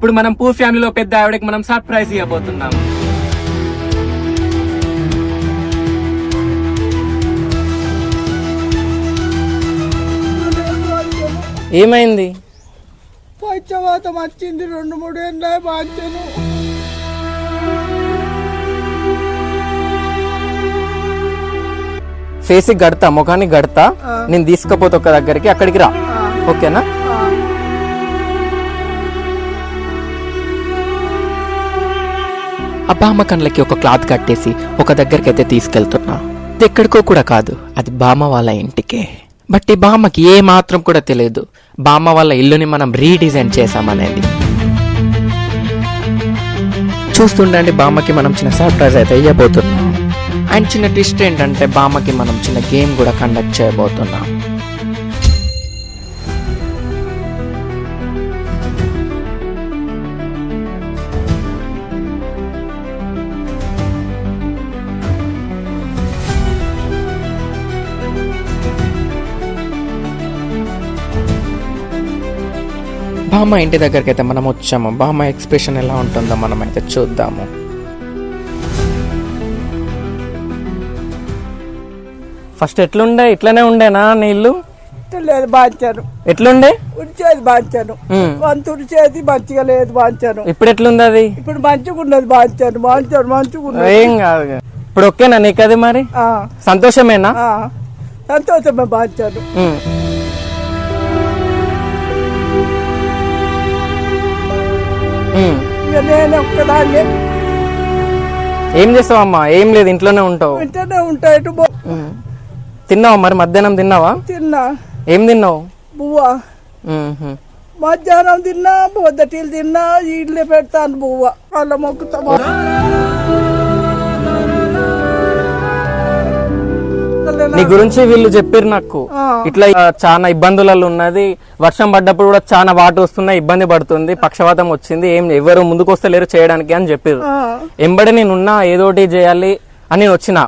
ఇప్పుడు మనం పూ ఫ్యామిలీలో పెద్ద ఆవిడకి మనం సర్ప్రైజ్ ఇవ్వబోతున్నాం. ఏమైంది? పచ్చవాతం వచ్చింది, 2-3 ఏళ్ళ బాధ్యను. ఫేస్ గడతా, ముఖాన్ని గడతా, నేను తీసుకపోతే ఒక దగ్గరికి, అక్కడికి రా, ఓకేనా? ఆ బామ్మ కళ్ళకి ఒక క్లాత్ కట్టేసి ఒక దగ్గరికి అయితే తీసుకెళ్తున్నా. ఇది ఎక్కడికో కూడా కాదు, అది బామ్మ వాళ్ళ ఇంటికే. బట్ ఈ బామ్మకి ఏ మాత్రం కూడా తెలియదు బామ్మ వాళ్ళ ఇల్లుని మనం రీడిజైన్ చేసామనేది. చూస్తుండండి, బామ్మకి మనం చిన్న సర్ప్రైజ్ అయితే ఇవ్వబోతున్నాం. అండ్ చిన్న ట్విస్ట్ ఏంటంటే బామ్మకి మనం చిన్న గేమ్ కూడా కండక్ట్ చేయబోతున్నాం. బామ్మ ఇంటి దగ్గరికి అయితే మనం వచ్చాము. బామ్మ ఎక్స్ప్రెషన్ ఎలా ఉంటుందో మనం అయితే చూద్దాము. ఫస్ట్ ఎట్లుండే? ఇట్లనే ఉండేనా నీళ్ళు? లేదు బాంచాను. ఎట్లుండే? ఉడిచేది బాంచాను, ఉడిచేది మంచిగా లేదు బాంచాను. ఇప్పుడు ఎట్లుంది అది? ఇప్పుడు మంచిగా ఉన్నది బాంచాను, మంచిగా ఉన్నది. ఏం కాదు, ఇప్పుడు ఓకేనా నీకు? అది మరి సంతోషమేనా? సంతోషమే బాంచాను. నేను ఒక్కదాన్ని ఏం చేస్తావమ్మా? ఏం లేదు, ఇంట్లోనే ఉంటావు. ఇంట్లోనే ఉంటాయి. తిన్నావా మరి? మధ్యాహ్నం తిన్నావా? తిన్నా. ఏం తిన్నావు? బువ్వా. మధ్యాహ్నం తిన్నా, పొద్దుటీలు తిన్నా, ఇడ్లీ పెడతాను బువ్వ. వాళ్ళ మొక్కుతా. నీ గురించి వీళ్ళు చెప్పారు నాకు, ఇట్లా చాలా ఇబ్బందులలో ఉన్నది, వర్షం పడ్డప్పుడు కూడా చాలా వాటర్ వస్తున్నాయి, ఇబ్బంది పడుతుంది, పక్షవాతం వచ్చింది, ఏం ఎవరు ముందుకు వస్తలేరు చేయడానికి అని చెప్పారు. ఎంబడే నేనున్నా, ఏదోటి చేయాలి అని నేను వచ్చిన.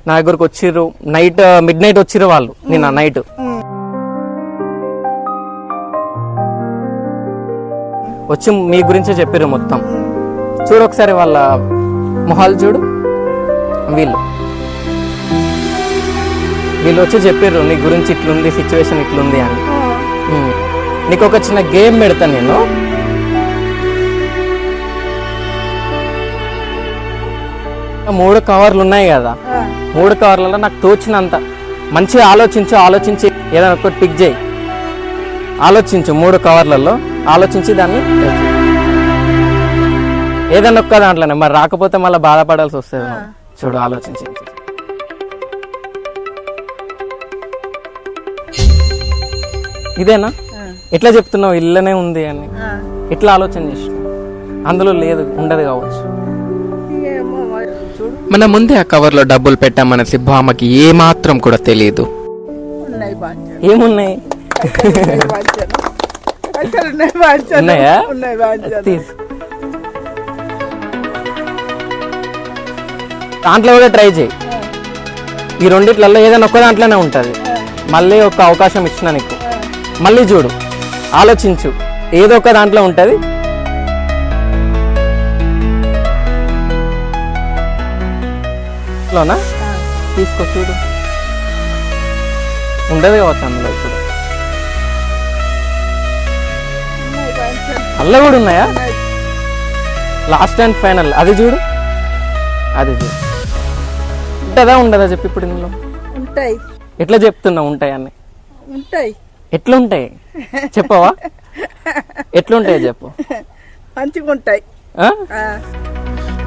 నా దగ్గరకు వచ్చిర్రు, నైట్ మిడ్-నైట్ వచ్చిర్రు వాళ్ళు, నిన్న నైట్. వచ్చి మీ గురించే చెప్పారు మొత్తం. చూడు ఒకసారి వాళ్ళ మొహాలు చూడు. వీళ్ళు వచ్చి చెప్పారు నీ గురించి, ఇట్లుంది సిచ్యువేషన్, ఇట్లుంది అని. నీకు ఒక చిన్న గేమ్ పెడతా నేను. మూడు కవర్లు ఉన్నాయి కదా, 3 కవర్లలో నాకు తోచినంత మంచిగా ఆలోచించి ఏదైనా ఒకటి పిక్ చేయి. ఆలోచించు, 3 కవర్లలో ఆలోచించి దాన్ని ఏదైనా ఒక్క దాంట్లోనే. మరి రాకపోతే మళ్ళీ బాధపడాల్సి వస్తుంది. చూడు, ఆలోచించి. ఇదేనా? ఎట్లా చెప్తున్నావు ఇల్లనే ఉంది అని? ఎట్లా ఆలోచన చేసినావు? అందులో లేదు, ఉండదు కావచ్చు. మన ముందే ఆ కవర్ లో డబ్బులు పెట్టామనేసి బామ్మకి ఏ మాత్రం కూడా తెలియదు. ఏమున్నాయి? ఉన్నాయా? దాంట్లో కూడా ట్రై చేయి. ఈ రెండిట్లలో ఏదైనా ఒక్క దాంట్లోనే ఉంటది. మళ్ళీ ఒక అవకాశం ఇచ్చిన నీకు, మళ్ళీ చూడు, ఆలోచించు, ఏదో ఒక దాంట్లో ఉంటది. లోనా తీసుకో, చూడు, ఉండదు కావచ్చు అందులో. ఇప్పుడు అల్ల కూడా ఉన్నాయా? లాస్ట్ అండ్ ఫైనల్ అది చూడు, ఉంటుందా ఉండదా చెప్పి. ఇప్పుడు ఇందులో ఉంటాయి. ఎట్లా చెప్తున్నావు ఉంటాయని? ఉంటాయి. ఎట్లుంటాయి చెప్పవా? ఎట్లుంటాయి చెప్పు. మంచిగా ఉంటాయి.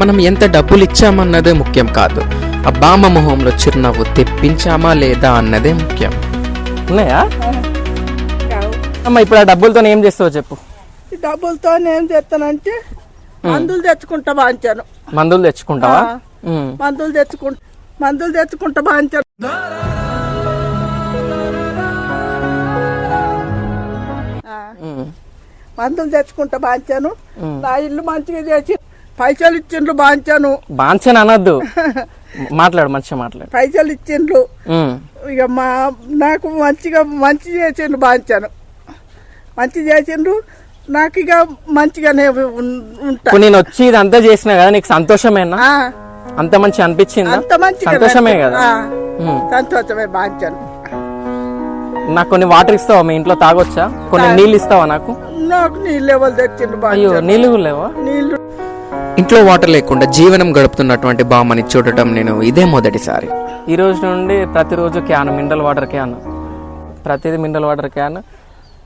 మనం ఎంత డబ్బులు ఇచ్చామన్నదే ముఖ్యం కాదు, ఆ బామ్మ మొహంలో చిరునవ్వు తెప్పించామా లేదా అన్నదే ముఖ్యం. ఉన్నాయా అమ్మ? ఇప్పుడు ఆ డబ్బులతో ఏం చేస్తావు చెప్పు. ఈ డబ్బులతో ఏం చేస్తానంటే మందులు తెచ్చుకుంటా బాంచాను. మందులు తెచ్చుకుంటావా? మందులు తెచ్చుకుంటా బాంచాను. మందులు తెచ్చుకుంటా బాంచాను. నా ఇల్లు మంచిగా చేసి పైసలు ఇచ్చిండ్రు బాంచాను. బాంచను అనద్దు, మాట్లాడు, మంచిగా మాట్లాడు. పైసలు ఇచ్చిండ్రు, ఇక నాకు మంచి చేసిండ్రు బాంచాను. మంచి చేసిండ్రు. నాకు ఇక మంచిగానే ఉంటా. ఇప్పుడు నేను వచ్చి ఇదంతా చేసినా కదా, నీకు సంతోషమేనా? ఆ, అంత మంచి అనిపించిందా? అంత మంచిగా సంతోషమే కదా. ఆ, ఉమ్. సంతోషమే బాంచాను. నాకు కొన్ని వాటర్ ఇస్తావా? మీ ఇంట్లో తాగొచ్చా? కొన్ని నీళ్ళు ఇస్తావా నాకు? నాకు నీళ్ళు ఎవరు తెచ్చిండు అయ్యో, బాంచాను. నీళ్ళు కూడా లేవా? నీళ్ళు ఇంట్లో వాటర్ లేకుండా జీవనం గడుపుతున్నటువంటి బామ్మని చూడటం నేను ఇదే మొదటిసారి. ఈ రోజు నుండి ప్రతిరోజు క్యాన్, మినరల్ వాటర్ క్యాన్, ప్రతిదీ మినరల్ వాటర్ క్యాన్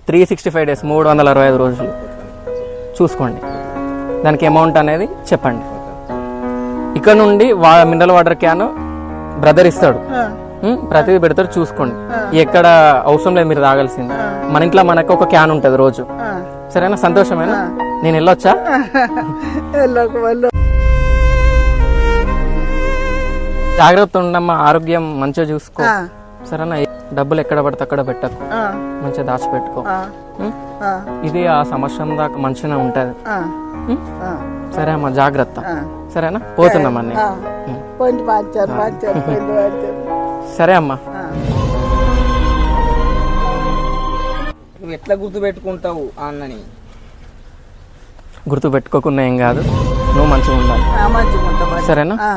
365 days, 365 రోజులు చూసుకోండి. దానికి అమౌంట్ అనేది చెప్పండి. ఇక్కడ నుండి మినరల్ వాటర్ క్యాన్ బ్రదర్ ఇస్తాడు, ప్రతిదీ పెడతాడు, చూసుకోండి. ఎక్కడ అవసరం లేదు మీరు తాగాల్సింది. మన ఇంట్లో మనకు ఒక క్యాన్ ఉంటుంది రోజు. సరేనా? సంతోషమేనా? నేను వెళ్ళొచ్చా? వెళ్ళకు వెళ్ళు. జాగ్రత్త ఉండమ్మా, ఆరోగ్యం మంచిగా చూసుకో. ఆ, సరేనా? డబ్బులు ఎక్కడ పడితే అక్కడ పెట్టకు, ఆ, మంచిగా దాచిపెట్టుకో. ఆ, ఉం? ఆ, ఇది ఆ సంవత్సరం దాకా మంచిగా ఉంటది. ఆ, ఉం? ఆ, సరే అమ్మా, జాగ్రత్త. ఆ. సరేనా? పోతున్నామా నేను. ఆ. పోయింది బాంచాను, బాంచాను, పోయింది బాంచాను. సరే అమ్మా. ఆ. నువ్వు ఎట్లా గుర్తు పెట్టుకుంటావు అన్నని? గుర్తు పెట్టుకోకుండా ఏం కాదు, నువ్వు మంచిగా ఉండాలి. మంచిగా ఉంటా, సరేనా? ఆ.